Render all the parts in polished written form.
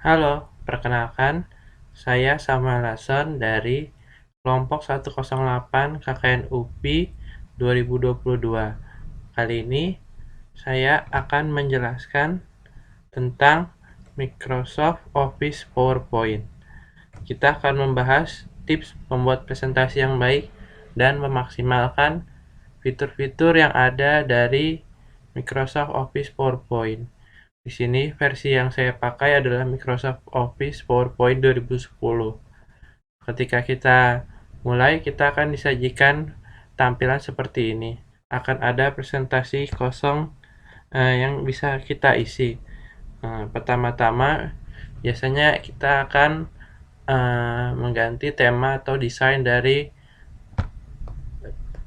Halo, perkenalkan, saya Samuel Lason dari kelompok 108 KKN UPI 2022. Kali ini saya akan menjelaskan tentang Microsoft Office PowerPoint. Kita akan membahas tips membuat presentasi yang baik dan memaksimalkan fitur-fitur yang ada dari Microsoft Office PowerPoint. Di sini versi yang saya pakai adalah Microsoft Office PowerPoint 2010. Ketika kita mulai, kita akan disajikan tampilan seperti ini. Akan ada presentasi kosong yang bisa kita isi. Pertama-tama, biasanya kita akan mengganti tema atau desain dari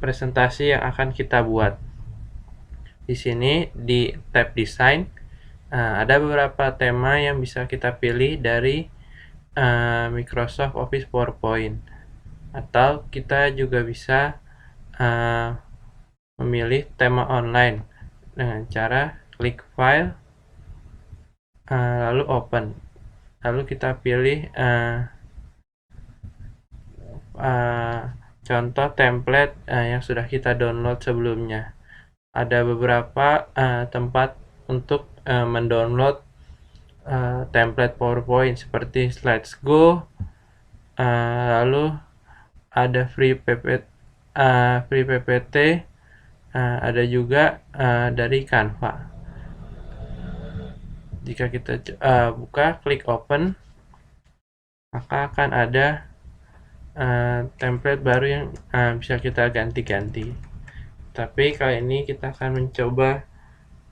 presentasi yang akan kita buat. Di sini di tab desain ada beberapa tema yang bisa kita pilih dari Microsoft Office PowerPoint, atau kita juga bisa memilih tema online dengan cara klik file lalu open, lalu kita pilih contoh template yang sudah kita download sebelumnya. Ada beberapa tempat untuk mendownload template PowerPoint seperti Slides.go, lalu ada free PPT, ada juga dari Canva. Jika kita buka, klik open, maka akan ada template baru yang bisa kita ganti-ganti. Tapi kali ini kita akan mencoba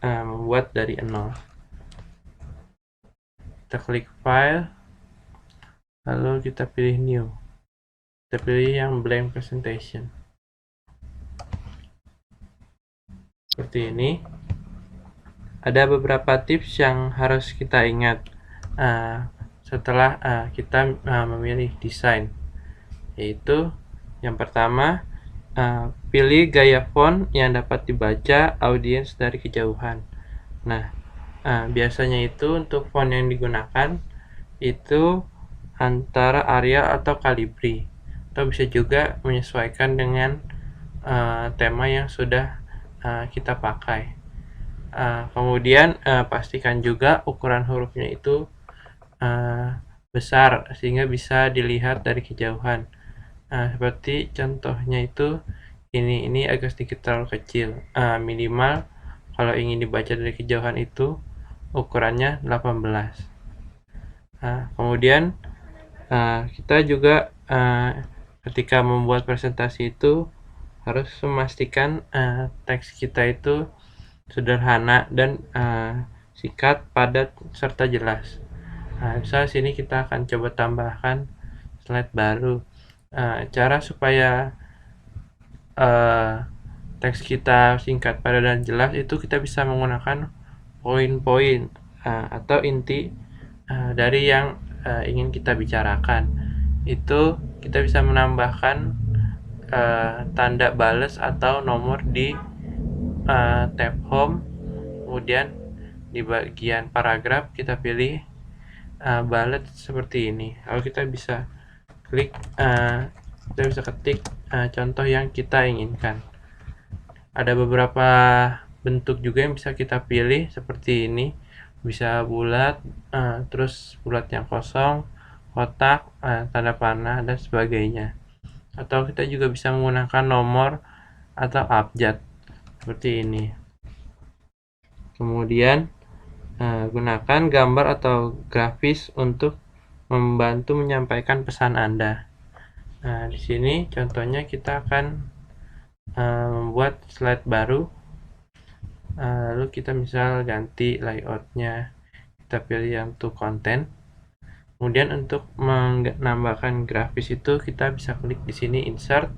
membuat dari nol. Kita klik file, lalu kita pilih new. Kita pilih yang blank presentation. Seperti ini. Ada beberapa tips yang harus kita ingat setelah kita memilih desain, yaitu yang pertama, pilih gaya font yang dapat dibaca audiens dari kejauhan. Nah, biasanya itu untuk font yang digunakan itu antara Arial atau Calibri, atau bisa juga menyesuaikan dengan tema yang sudah kita pakai. Kemudian pastikan juga ukuran hurufnya itu besar sehingga bisa dilihat dari kejauhan. Seperti contohnya itu ini agak sedikit terlalu kecil. Minimal kalau ingin dibaca dari kejauhan itu ukurannya 18. Kemudian kita juga ketika membuat presentasi itu harus memastikan teks kita itu sederhana dan singkat, padat, serta jelas. Misal sini kita akan coba tambahkan slide baru. Cara supaya teks kita singkat, padat, dan jelas itu kita bisa menggunakan poin-poin atau inti dari yang ingin kita bicarakan. Itu kita bisa menambahkan tanda balas atau nomor di tab home, kemudian di bagian paragraf kita pilih bullet seperti ini. Lalu kita bisa klik, kita bisa ketik contoh yang kita inginkan. Ada beberapa bentuk juga yang bisa kita pilih seperti ini, bisa bulat, terus bulat yang kosong, kotak, tanda panah, dan sebagainya. Atau kita juga bisa menggunakan nomor atau abjad seperti ini. Kemudian gunakan gambar atau grafis untuk membantu menyampaikan pesan Anda. Di sini contohnya kita akan membuat slide baru, lalu kita misal ganti layoutnya, kita pilih yang to content. Kemudian untuk menambahkan grafis itu kita bisa klik di sini insert,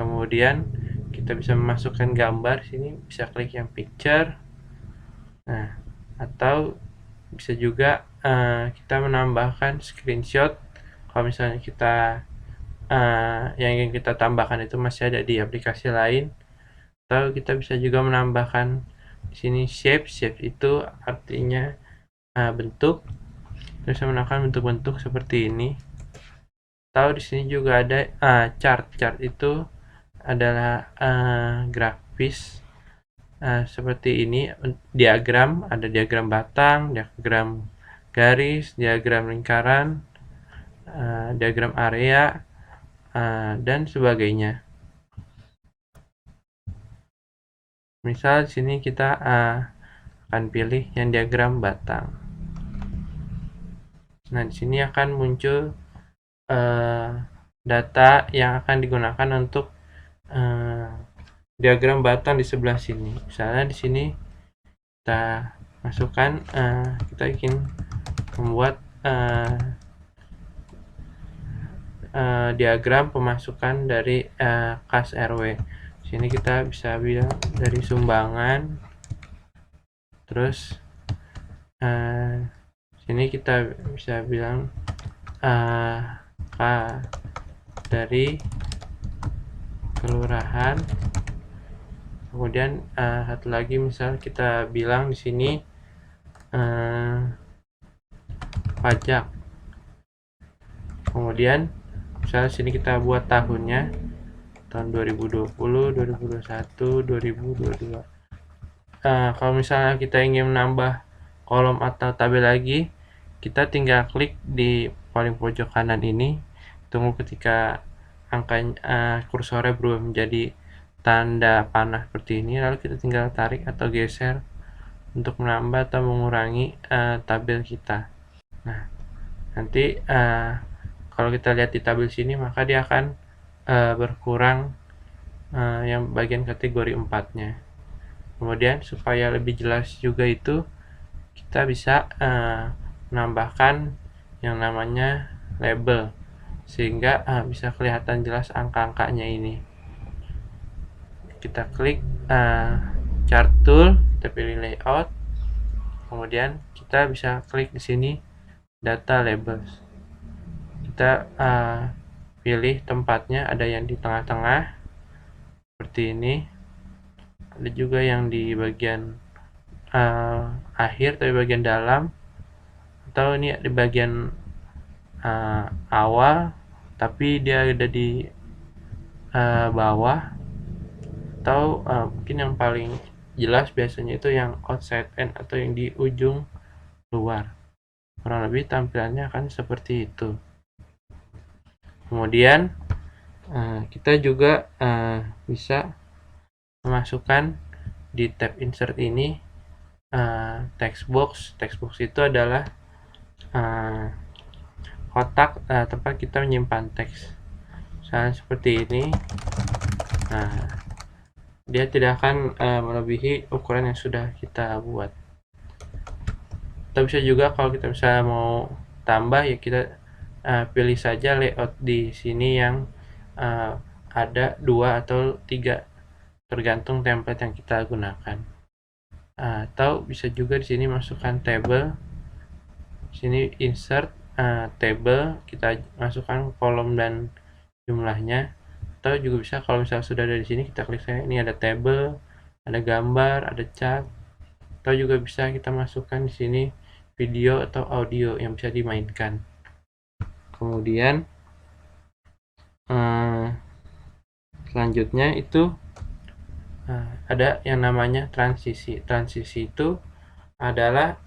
kemudian kita bisa memasukkan gambar. Di sini bisa klik yang picture. Nah, atau bisa juga kita menambahkan screenshot kalau misalnya kita yang ingin kita tambahkan itu masih ada di aplikasi lain. Atau kita bisa juga menambahkan di sini shape itu artinya bentuk. Kita bisa menekan bentuk-bentuk seperti ini. Atau di sini juga ada chart. Chart itu adalah grafis seperti ini, diagram, ada diagram batang, diagram garis, diagram lingkaran, diagram area, dan sebagainya. Misal di sini kita akan pilih yang diagram batang. Nah, di sini akan muncul data yang akan digunakan untuk diagram batang di sebelah sini. Misalnya di sini kita masukkan, kita ingin membuat diagram pemasukan dari kas RW. Di sini kita bisa bilang dari sumbangan, terus sini kita bisa bilang dari kelurahan. Kemudian satu lagi misal kita bilang di sini pajak. Kemudian misalnya sini kita buat tahunnya tahun 2020, 2021, 2022. Kalau misalnya kita ingin menambah kolom atau tabel lagi, kita tinggal klik di paling pojok kanan ini, tunggu ketika angka kursornya berubah menjadi tanda panah seperti ini, lalu kita tinggal tarik atau geser untuk menambah atau mengurangi tabel kita. Nah, nanti kalau kita lihat di tabel sini, maka dia akan berkurang yang bagian kategori 4-nya. Kemudian supaya lebih jelas juga itu, kita bisa menambahkan yang namanya label, sehingga bisa kelihatan jelas angka-angkanya ini. Kita klik chart tool, kita pilih layout, kemudian kita bisa klik di sini data labels. Kita pilih tempatnya, ada yang di tengah-tengah seperti ini, ada juga yang di bagian akhir tapi bagian dalam, atau ini di bagian awal tapi dia ada di bawah, atau mungkin yang paling jelas biasanya itu yang outside end atau yang di ujung luar. Kurang lebih tampilannya akan seperti itu. Kemudian kita juga bisa memasukkan di tab insert ini text box. Text box itu adalah kotak tempat kita menyimpan teks. Misalnya seperti ini. Nah, dia tidak akan melebihi ukuran yang sudah kita buat. Atau bisa juga kalau kita misalnya mau tambah, ya kita pilih saja layout di sini yang ada 2 atau 3 tergantung template yang kita gunakan. Atau bisa juga di sini masukkan table. Di sini insert table, kita masukkan kolom dan jumlahnya. Atau juga bisa kalau misalnya sudah ada di sini, kita klik saja, ini ada table, ada gambar, ada chart. Atau juga bisa kita masukkan di sini video atau audio yang bisa dimainkan. Kemudian selanjutnya itu ada yang namanya transisi. Transisi itu adalah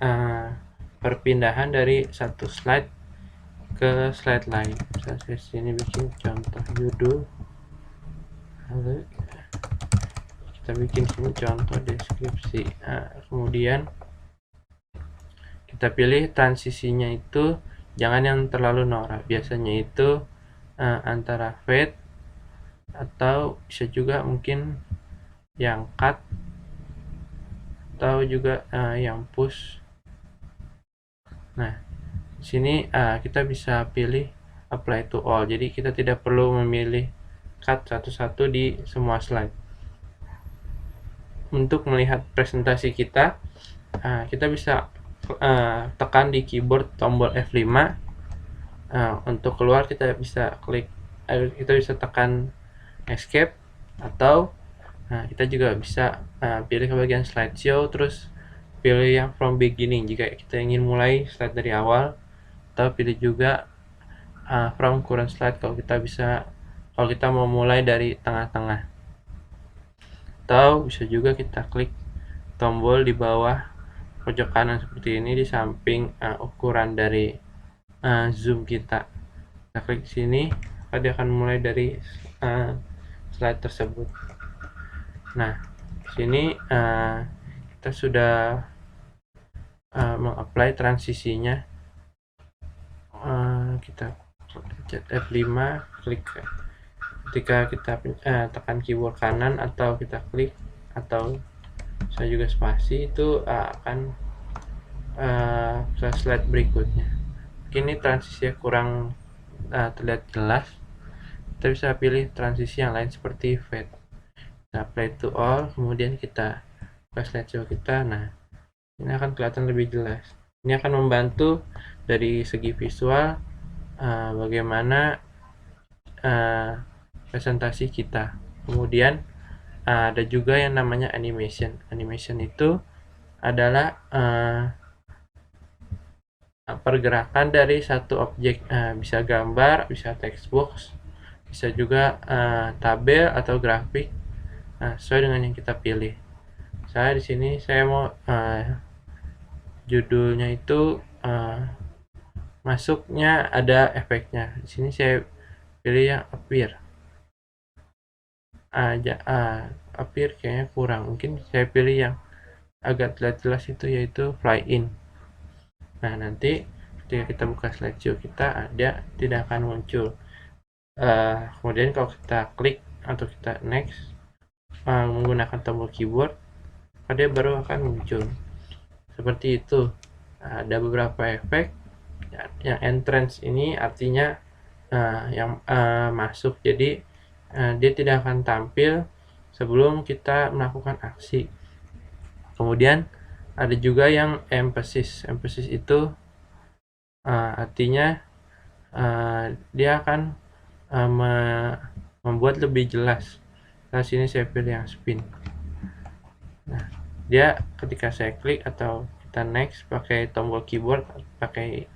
perpindahan dari satu slide ke slide lain. Misalnya saya sini bikin contoh judul, lalu kita bikin sini contoh deskripsi. Kemudian kita pilih transisinya itu jangan yang terlalu norak. Biasanya itu antara fade atau bisa juga mungkin yang cut atau juga yang push. Nah, di sini kita bisa pilih apply to all. Jadi kita tidak perlu memilih cut satu-satu di semua slide. Untuk melihat presentasi kita, kita bisa tekan di keyboard tombol F5. Untuk keluar kita bisa klik, kita bisa tekan escape, atau kita juga bisa pilih ke bagian slideshow, terus pilih yang from beginning jika kita ingin mulai slide dari awal. atau pilih juga from current slide kalau kita mau mulai dari tengah-tengah, atau bisa juga kita klik tombol di bawah pojok kanan seperti ini di samping ukuran dari zoom kita. Kita klik sini, dia akan mulai dari slide tersebut. Nah, sini kita sudah mengapply transisinya. Kita pencet F5, klik. Ketika kita tekan keyboard kanan atau kita klik atau saya juga spasi, itu akan ke slide berikutnya. Ini transisinya kurang terlihat jelas. Kita bisa pilih transisi yang lain seperti fade. Kita apply to all, kemudian kita ke slideshow kita. Nah, ini akan kelihatan lebih jelas. Ini akan membantu dari segi visual bagaimana presentasi kita. Kemudian ada juga yang namanya animation. Animation itu adalah pergerakan dari satu objek, bisa gambar, bisa text box, bisa juga tabel atau grafik, sesuai dengan yang kita pilih. Saya di sini saya mau judulnya itu masuknya ada efeknya. Di sini saya pilih yang appear. Appear kayaknya kurang. Mungkin saya pilih yang agak terlihat jelas itu, yaitu fly in. Nah, nanti ketika kita buka slideshow kita, dia tidak akan muncul. Kemudian kalau kita klik atau kita next menggunakan tombol keyboard, dia baru akan muncul. Seperti itu. Ada beberapa efek. Yang entrance ini artinya yang masuk, jadi dia tidak akan tampil sebelum kita melakukan aksi. Kemudian ada juga yang emphasis. Emphasis itu artinya dia akan membuat lebih jelas. Nah, sini saya pilih yang spin. Nah, dia ketika saya klik atau kita next pakai tombol keyboard, pakai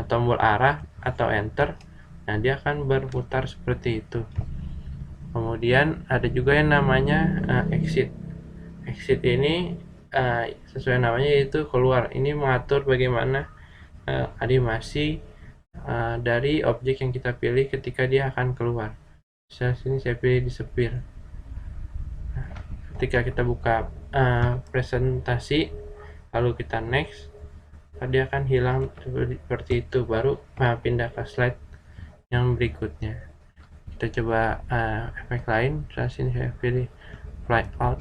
tombol arah atau enter, nah dia akan berputar seperti itu. Kemudian ada juga yang namanya exit. Exit ini sesuai namanya yaitu keluar. Ini mengatur bagaimana animasi dari objek yang kita pilih ketika dia akan keluar. Misalnya sini saya pilih disappear. Nah, ketika kita buka presentasi lalu kita next, dia akan hilang seperti itu, baru pindah ke slide yang berikutnya. Kita coba efek lain. Sini saya pilih fly out.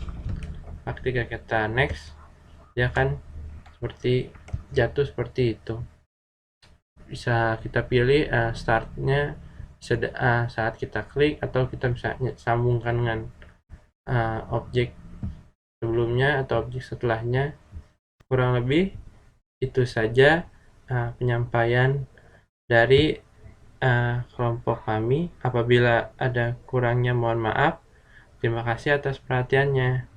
Ketika kita next, dia akan seperti jatuh seperti itu. Bisa kita pilih startnya saat kita klik, atau kita bisa sambungkan dengan objek sebelumnya atau objek setelahnya. Kurang lebih itu saja penyampaian dari kelompok kami. Apabila ada kurangnya mohon maaf. Terima kasih atas perhatiannya.